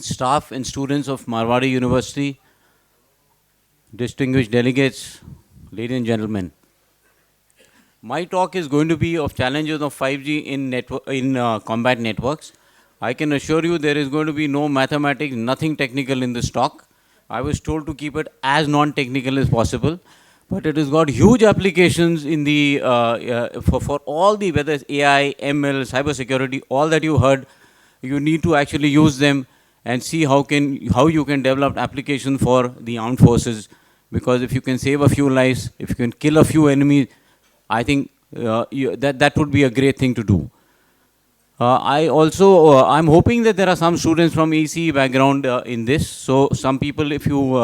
staff and students of Marwari University, distinguished delegates, ladies and gentlemen. My talk is going to be of challenges of 5G in combat networks. I can assure you there is going to be no mathematics, nothing technical in this talk. I was told to keep it as non-technical as possible, but it has got huge applications in the for all the, whether it's AI, ML, cybersecurity, all that you heard. You need to actually use them and see how you can develop application for the armed forces. Because if you can save a few lives, if you can kill a few enemies, I think that would be a great thing to do. I'm hoping that there are some students from EC background in this. So some people, if you,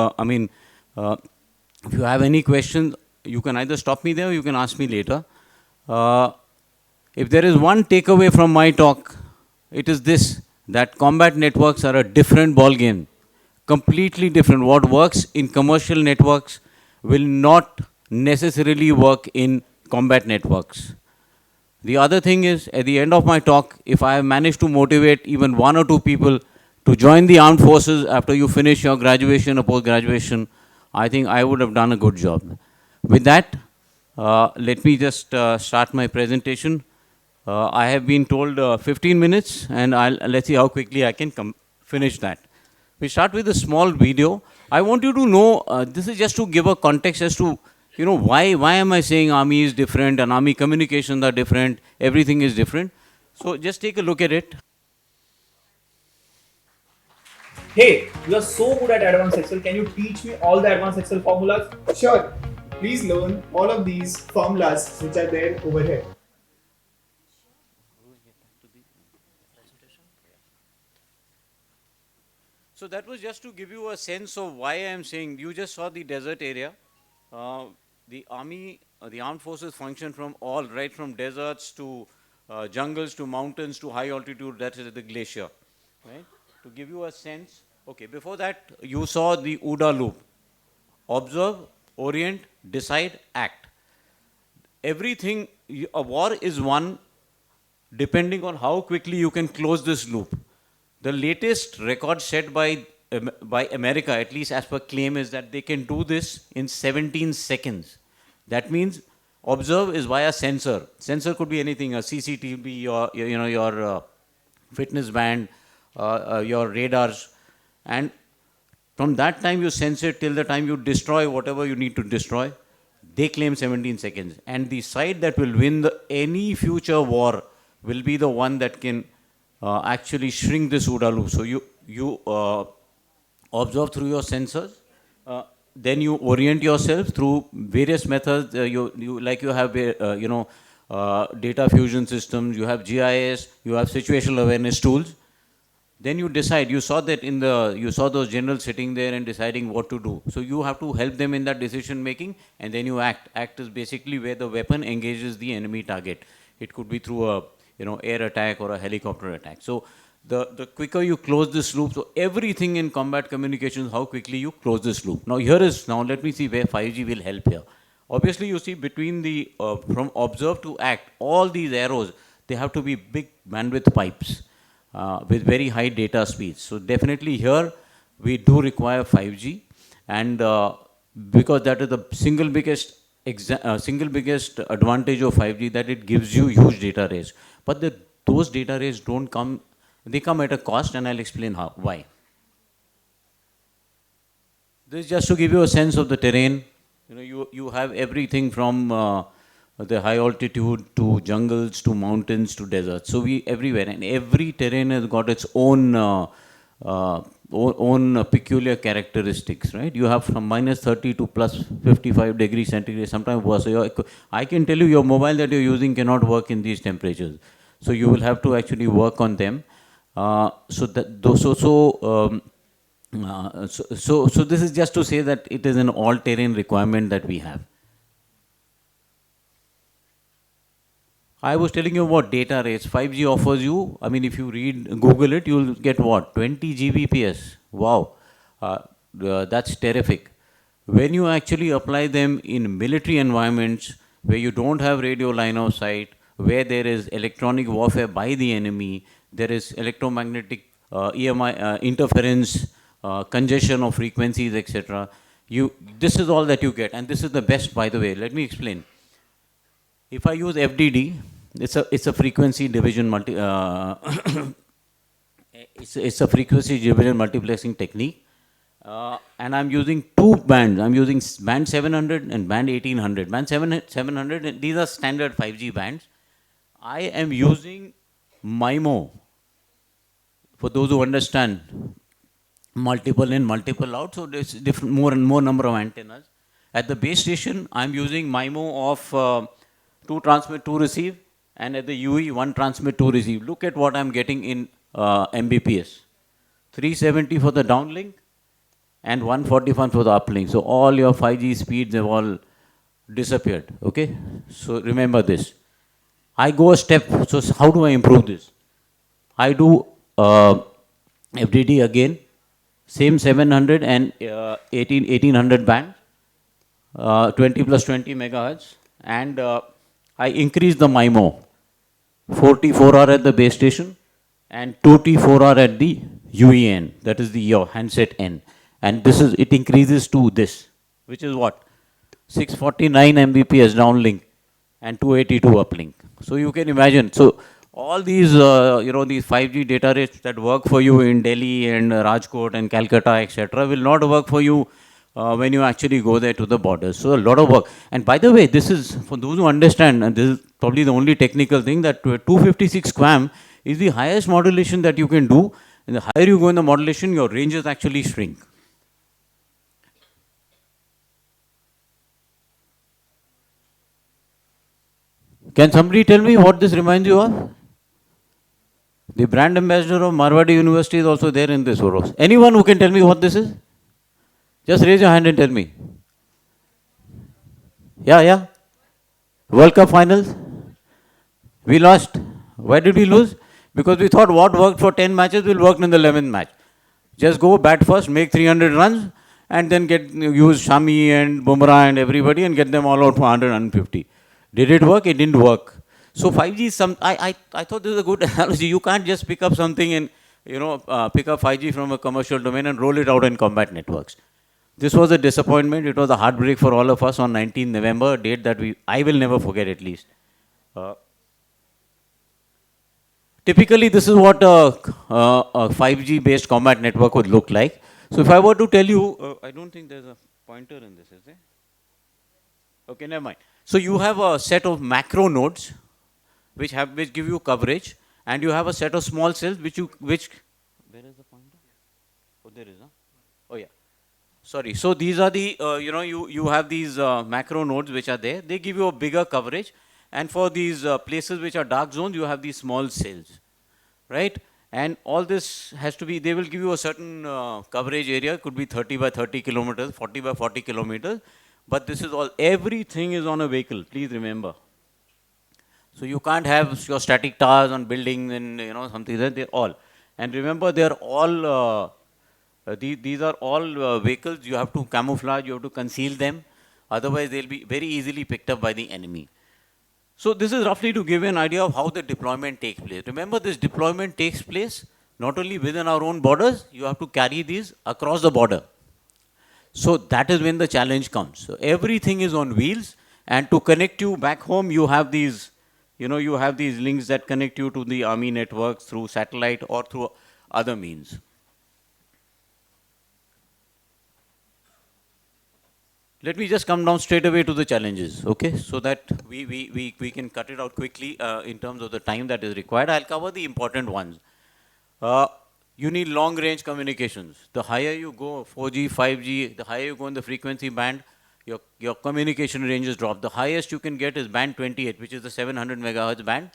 if you have any questions, you can either stop me there or you can ask me later. If there is one takeaway from my talk, it is this, that combat networks are a different ball game, completely different. What works in commercial networks will not necessarily work in combat networks. The other thing is, at the end of my talk, if I have managed to motivate even one or two people to join the armed forces after you finish your graduation or post-graduation, I think I would have done a good job. With that, let me just start my presentation. I have been told 15 minutes, and let's see how quickly I can finish that. We start with a small video. I want you to know, this is just to give a context as to, you know, why am I saying army is different and army communications are different, everything is different. So just take a look at it. Hey, you are so good at advanced Excel. Can you teach me all the advanced Excel formulas? Sure. Please learn all of these formulas which are there over here. So that was just to give you a sense of why I am saying, you just saw the desert area. The army, the armed forces function from all, right from deserts to jungles to mountains to high altitude, that is the glacier, right? To give you a sense, okay, before that, you saw the OODA loop. Observe, orient, decide, act. Everything, a war is won depending on how quickly you can close this loop. The latest record set by America, at least as per claim, is that they can do this in 17 seconds. That means observe is via sensor. Sensor could be anything, a CCTV, your fitness band, your radars. And from that time you sense it till the time you destroy whatever you need to destroy, they claim 17 seconds. And the side that will win any future war will be the one that can actually shrink this OODA loop. So you observe through your sensors, then you orient yourself through various methods. You have data fusion systems, you have GIS, you have situational awareness tools. Then you decide. You saw that you saw those generals sitting there and deciding what to do. So you have to help them in that decision making, and then you act. Act is basically where the weapon engages the enemy target. It could be through a air attack or a helicopter attack. So the quicker you close this loop, so everything in combat communications, how quickly you close this loop. Now let me see where 5G will help here. Obviously, you see between the, from observe to act, all these arrows, they have to be big bandwidth pipes with very high data speeds. So definitely here, we do require 5G, and because that is the single biggest advantage of 5G, that it gives you huge data rates. But those data rates don't come, they come at a cost, and I'll explain why. This is just to give you a sense of the terrain. You have everything from the high altitude to jungles to mountains to deserts. So everywhere, and every terrain has got its own peculiar characteristics, right? You have from -30 to +55 degrees centigrade, sometimes worse. So I can tell you your mobile that you're using cannot work in these temperatures. So you will have to actually work on them. So this is just to say that it is an all-terrain requirement that we have. I was telling you about data rates. 5G offers you, I mean, if you Google it, you'll get what? 20 Gbps. Wow. That's terrific. When you actually apply them in military environments where you don't have radio line of sight, where there is electronic warfare by the enemy, there is electromagnetic EMI, interference, congestion of frequencies, etc. This is all that you get, and this is the best, by the way. Let me explain. If I use FDD, it's a frequency division it's a frequency division multiplexing technique, and I'm using two bands. I'm using band 700 and band 1800. Band 700, these are standard 5G bands. I am using MIMO. For those who understand, multiple in, multiple out, so there's different, more and more number of antennas. At the base station, I'm using MIMO of 2 transmit, 2 receive, and at the UE, 1 transmit, 2 receive. Look at what I'm getting in Mbps. 370 for the downlink and 141 for the uplink. So all your 5G speeds have all disappeared, okay? So remember this. I go a step, so how do I improve this? I do FDD again, same 700 and 1800 band, 20 plus 20 megahertz, and I increase the MIMO, 4T4R at the base station and 2T4R at the UEN, that is the your handset N. And this is, it increases to this, which is what? 649 Mbps downlink and 282 uplink. So you can imagine. So all these, these 5G data rates that work for you in Delhi and Rajkot and Calcutta, etc., will not work for you when you actually go there to the borders. So a lot of work. And by the way, this is, for those who understand, and this is probably the only technical thing, that 256 QAM is the highest modulation that you can do. And the higher you go in the modulation, your ranges actually shrink. Can somebody tell me what this reminds you of? The brand ambassador of Marwadi University is also there in this photo. Anyone who can tell me what this is? Just raise your hand and tell me. Yeah. World Cup finals. We lost. Why did we lose? Because we thought what worked for 10 matches will work in the 11th match. Just go bat first, make 300 runs, and then use Shami and Bumrah and everybody and get them all out for 100, 150. Did it work? It didn't work. So 5G is I thought this is a good analogy. You can't just pick up something and, pick up 5G from a commercial domain and roll it out in combat networks. This was a disappointment. It was a heartbreak for all of us on 19 November, a date that I will never forget at least. Typically, this is what a 5G based combat network would look like. So if I were to tell you, I don't think there's a pointer in this, is there? Okay, never mind. So you have a set of macro nodes which give you coverage, and you have a set of small cells which where is the pointer? Oh, there is, huh? Oh yeah. Sorry. So these are the you have these macro nodes which are there. They give you a bigger coverage, and for these places which are dark zones, you have these small cells, right? And all this has to be. They will give you a certain coverage area. Could be 30 by 30 kilometers, 40 by 40 kilometers. But this is all, everything is on a vehicle, please remember. So you can't have your static towers on buildings and, something like that, they're all. And remember, they're all, these are all vehicles, you have to camouflage, you have to conceal them. Otherwise, they'll be very easily picked up by the enemy. So this is roughly to give you an idea of how the deployment takes place. Remember, this deployment takes place not only within our own borders, you have to carry these across the border. So that is when the challenge comes. So everything is on wheels, and to connect you back home, you have these, you have these links that connect you to the army networks through satellite or through other means. Let me just come down straight away to the challenges, okay? So that we can cut it out quickly in terms of the time that is required. I'll cover the important ones. You need long range communications. The higher you go, 4G, 5G, the higher you go in the frequency band, your communication ranges drop. The highest you can get is band 28, which is the 700 megahertz band.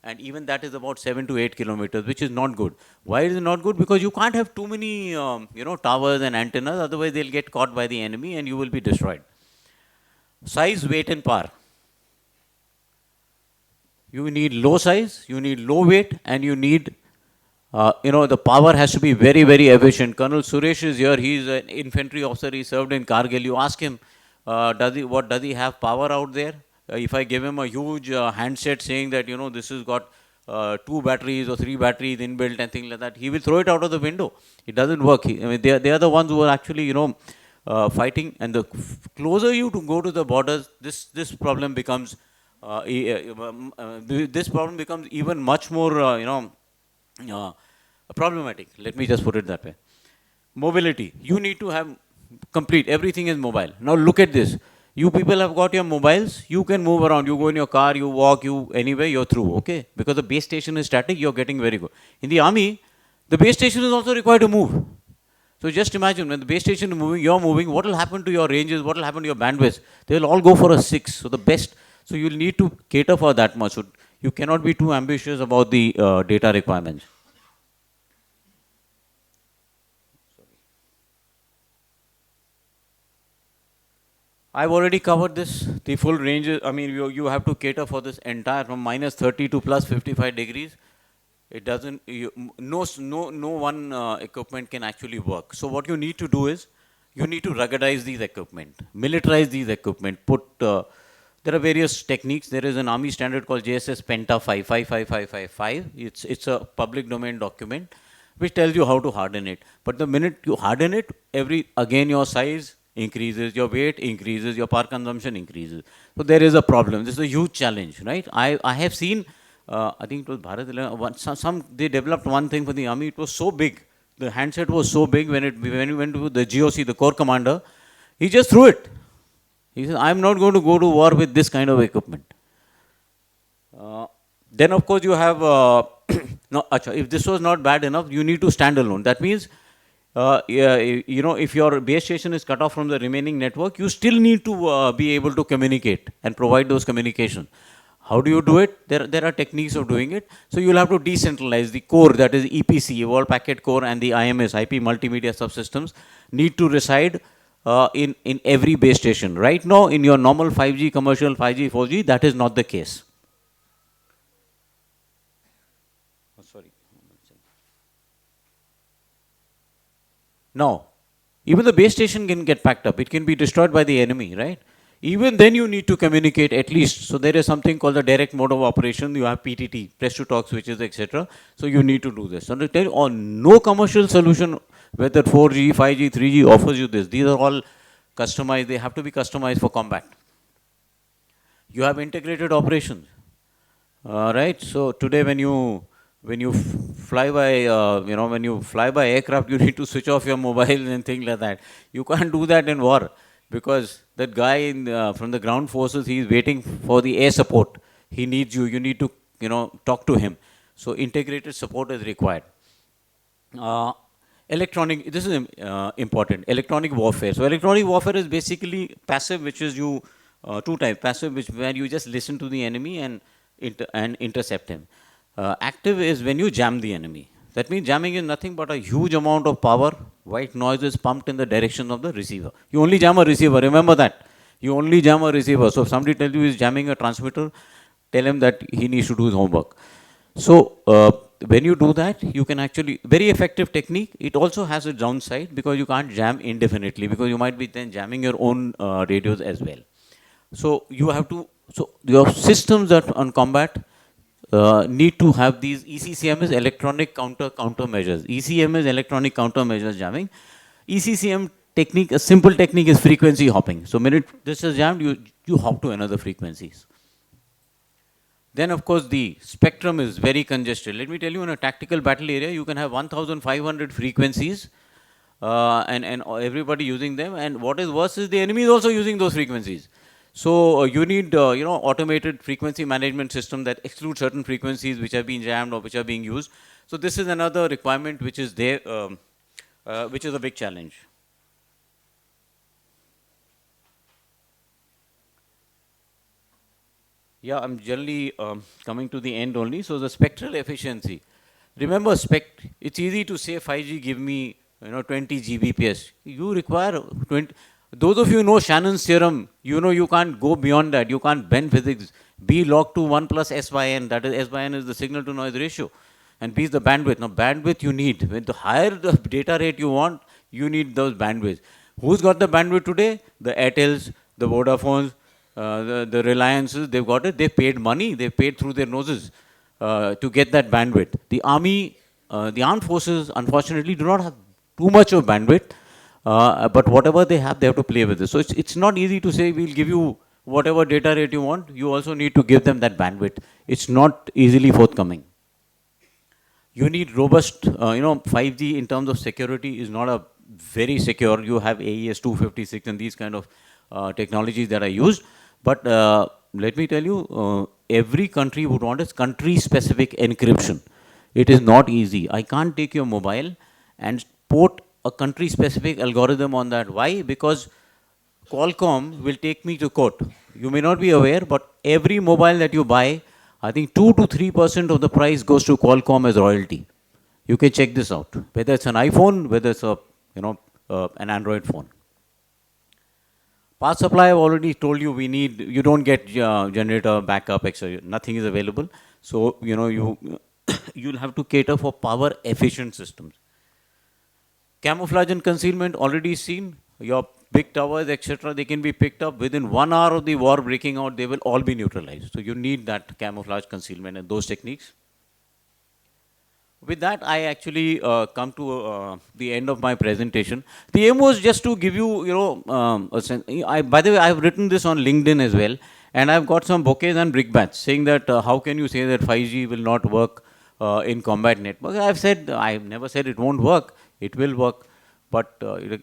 And even that is about 7 to 8 kilometers, which is not good. Why is it not good? Because you can't have too many, towers and antennas. Otherwise, they'll get caught by the enemy and you will be destroyed. Size, weight, and power. You need low size, you need low weight, and you need the power has to be very, very efficient. Colonel Suresh is here. He's an infantry officer. He served in Kargil. You ask him, does he have power out there? If I give him a huge handset saying that, this has got 2 batteries or 3 batteries inbuilt and things like that, he will throw it out of the window. It doesn't work. I mean, they are the ones who are actually, fighting. And the closer you to go to the borders, this problem becomes, this problem becomes even much more, uh, problematic. Let me just put it that way. Mobility. You need to have complete, everything is mobile. Now look at this. You people have got your mobiles, you can move around. You go in your car, you walk, you anywhere, you're through, okay? Because the base station is static, you're getting very good. In the army, the base station is also required to move. So just imagine when the base station is moving, you're moving, what will happen to your ranges, what will happen to your bandwidth? They will all go for a 6. So the best, so you'll need to cater for that much. So you cannot be too ambitious about the data requirements. I've already covered this. The full range, I mean, you have to cater for this entire from minus 30 to plus 55 degrees. It doesn't, no one equipment can actually work. So what you need to do is, you need to ruggedize these equipment, militarize these equipment, there are various techniques. There is an army standard called JSS Penta 55555. It's a public domain document which tells you how to harden it. But the minute you harden it, again your size increases, your weight increases, your power consumption increases. So there is a problem. This is a huge challenge, right? I have seen, I think it was Bharat 11, they developed one thing for the army. It was so big. The handset was so big when we went to the GOC, the corps commander, he just threw it. He says, I'm not going to go to war with this kind of equipment. Then of course you have, no, if this was not bad enough, you need to stand alone. That means, if your base station is cut off from the remaining network, you still need to be able to communicate and provide those communications. How do you do it? There are techniques of doing it. So you'll have to decentralize the core, that is EPC, Evolved Packet Core, and the IMS, IP Multimedia Subsystems, need to reside in every base station. Right now, in your normal 5G, commercial 5G, 4G, that is not the case. Oh, sorry. Now, even the base station can get packed up. It can be destroyed by the enemy, right? Even then you need to communicate at least. So there is something called the direct mode of operation. You have PTT, press to talk switches, etc. So you need to do this. So no commercial solution, whether 4G, 5G, 3G offers you this. These are all customized. They have to be customized for combat. You have integrated operations, right? So today when you fly by, when you fly by aircraft, you need to switch off your mobile and things like that. You can't do that in war. Because that guy from the ground forces, he is waiting for the air support. He needs you. You need to, talk to him. So integrated support is required. This is important. Electronic warfare. So electronic warfare is basically passive, which is two types. Passive, where you just listen to the enemy and intercept him. Active is when you jam the enemy. That means jamming is nothing but a huge amount of power, white noise is pumped in the direction of the receiver. You only jam a receiver, remember that. You only jam a receiver. So if somebody tells you he's jamming a transmitter, tell him that he needs to do his homework. So when you do that, you can actually, very effective technique. It also has a downside because you can't jam indefinitely, because you might be then jamming your own radios as well. So you have to, so your systems that on combat, need to have these. ECCM is electronic countermeasures. ECM is electronic countermeasures jamming. ECCM technique, a simple technique is frequency hopping. So minute this is jammed, you hop to another frequencies. Then of course the spectrum is very congested. Let me tell you, in a tactical battle area, you can have 1,500 frequencies and everybody using them. And what is worse is the enemy is also using those frequencies. So you need, automated frequency management system that excludes certain frequencies which have been jammed or which are being used. So this is another requirement which is there, which is a big challenge. Yeah, I'm generally coming to the end only. So the spectral efficiency. Remember, it's easy to say 5G give me 20 Gbps. You require 20. Those of you who know Shannon's theorem, you can't go beyond that. You can't bend physics. B log to 1 plus S by N. That is, S by N is the signal to noise ratio. And B is the bandwidth. Now, bandwidth you need. When the higher the data rate you want, you need those bandwidths. Who's got the bandwidth today? The Airtels, the Vodafones, the Reliances, they've got it. They paid money. They paid through their noses. to get that bandwidth. The army, the armed forces, unfortunately, do not have too much of bandwidth, but whatever they have to play with it. So it's not easy to say we'll give you whatever data rate you want. You also need to give them that bandwidth. It's not easily forthcoming. You need robust, 5G in terms of security is not a very secure. You have AES 256 and these kind of technologies that are used. But let me tell you, every country would want its country-specific encryption. It is not easy. I can't take your mobile and port a country-specific algorithm on that. Why? Because Qualcomm will take me to court. You may not be aware, but every mobile that you buy, I think 2 to 3% of the price goes to Qualcomm as royalty. You can check this out. Whether it's an iPhone, whether it's an Android phone. Power supply, I've already told you, you don't get generator backup, etc. Nothing is available. So, you'll have to cater for power efficient systems. Camouflage and concealment already seen. Your big towers, etc., they can be picked up within 1 hour of the war breaking out. They will all be neutralized. So you need that camouflage, concealment, and those techniques. With that, I actually come to the end of my presentation. The aim was just to give you, a sense. By the way, I've written this on LinkedIn as well, and I've got some bouquets and brickbats saying that how can you say that 5G will not work in combat network? I've never said it won't work. It will work, but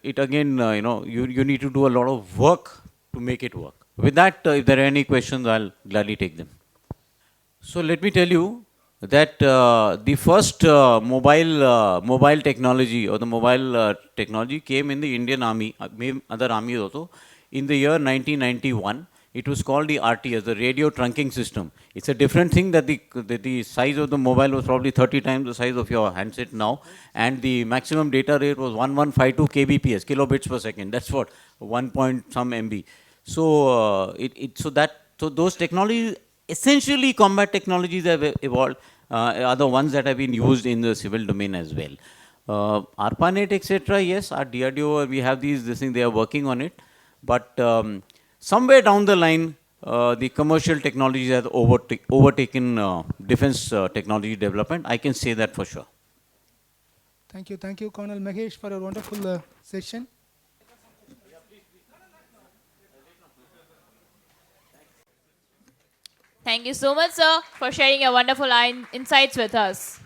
it again, you need to do a lot of work to make it work. With that, if there are any questions, I'll gladly take them. So let me tell you that the first mobile technology or the mobile technology came in the Indian Army, maybe other armies also, in the year 1991. It was called the RTS, the radio trunking system. It's a different thing that the size of the mobile was probably 30 times the size of your handset now, and the maximum data rate was 1152 kbps, kilobits per second. That's what 1 point some MB. So so those technologies, essentially combat technologies have evolved, are the ones that have been used in the civil domain as well. ARPANET, etc., yes, our DRDO, we have this thing, they are working on it. But somewhere down the line, the commercial technologies have overtaken defense technology development. I can say that for sure. Thank you, Colonel Mahesh, for a wonderful session. Thank you so much, sir, for sharing your wonderful insights with us.